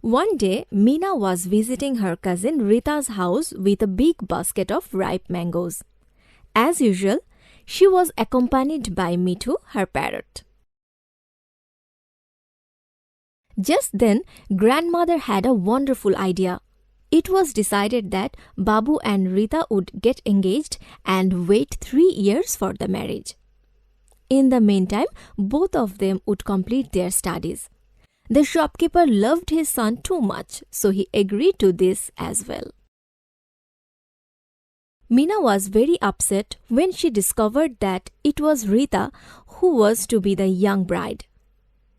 One day, Meena was visiting her cousin Rita's house with a big basket of ripe mangoes. As usual, she was accompanied by Mithu, her parrot. Just then, grandmother had a wonderful idea. It was decided that Babu and Rita would get engaged and wait 3 years for the marriage. In the meantime, both of them would complete their studies. The shopkeeper loved his son too much, so he agreed to this as well. Meena was very upset when she discovered that it was Rita who was to be the young bride.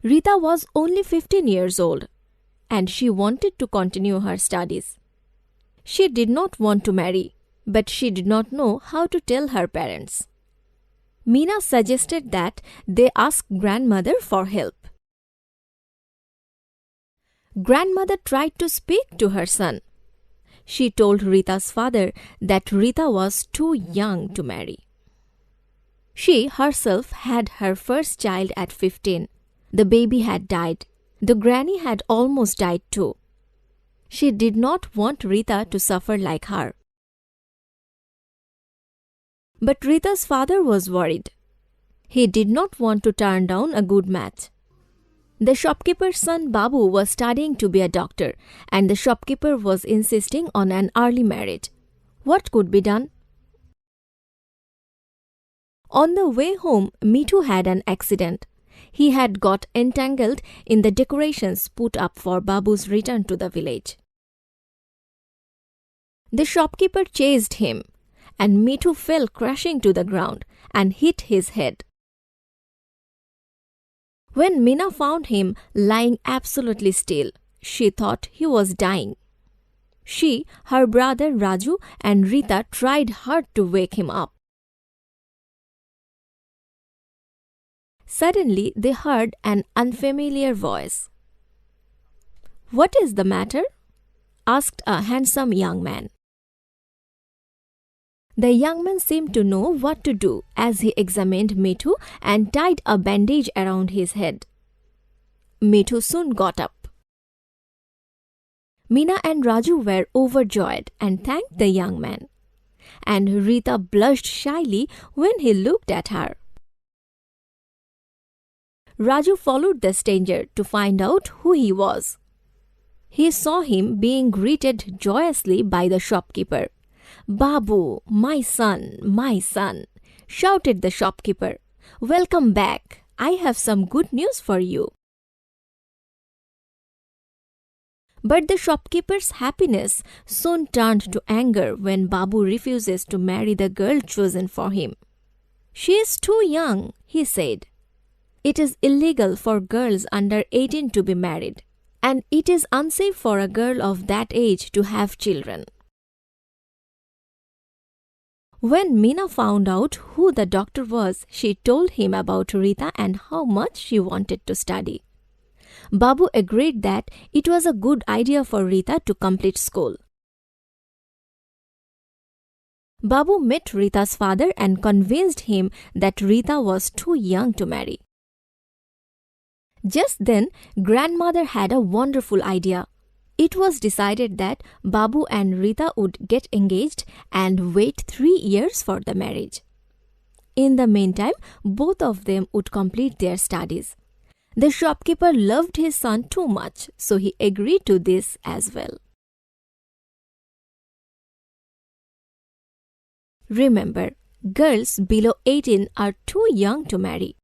Rita was only 15 years old, and she wanted to continue her studies. She did not want to marry, but she did not know how to tell her parents. Meena suggested that they ask grandmother for help. Grandmother tried to speak to her son. She told Rita's father that Rita was too young to marry. She herself had her first child at 15. The baby had died. The granny had almost died too. She did not want Rita to suffer like her. But Rita's father was worried. He did not want to turn down a good match. The shopkeeper's son Babu was studying to be a doctor, and the shopkeeper was insisting on an early marriage. What could be done? On the way home, Mithu had an accident. He had got entangled in the decorations put up for Babu's return to the village. The shopkeeper chased him, and Mithu fell crashing to the ground and hit his head. When Meena found him lying absolutely still, she thought he was dying. She, her brother Raju, and Rita tried hard to wake him up. Suddenly, they heard an unfamiliar voice. "What is the matter?" asked a handsome young man. The young man seemed to know what to do as he examined Mithu and tied a bandage around his head. Mithu soon got up. Meena and Raju were overjoyed and thanked the young man, and Rita blushed shyly when he looked at her. Raju followed the stranger to find out who he was. He saw him being greeted joyously by the shopkeeper. "Babu, my son," shouted the shopkeeper. "Welcome back. I have some good news for you." But the shopkeeper's happiness soon turned to anger when Babu refuses to marry the girl chosen for him. "She is too young," he said. "It is illegal for girls under 18 to be married, and it is unsafe for a girl of that age to have children." When Meena found out who the doctor was, she told him about Rita and how much she wanted to study. Babu agreed that it was a good idea for Rita to complete school. Babu met Rita's father and convinced him that Rita was too young to marry. Just then, grandmother had a wonderful idea. It was decided that Babu and Rita would get engaged and wait 3 years for the marriage. In the meantime, both of them would complete their studies. The shopkeeper loved his son too much, so he agreed to this as well. Remember, girls below 18 are too young to marry.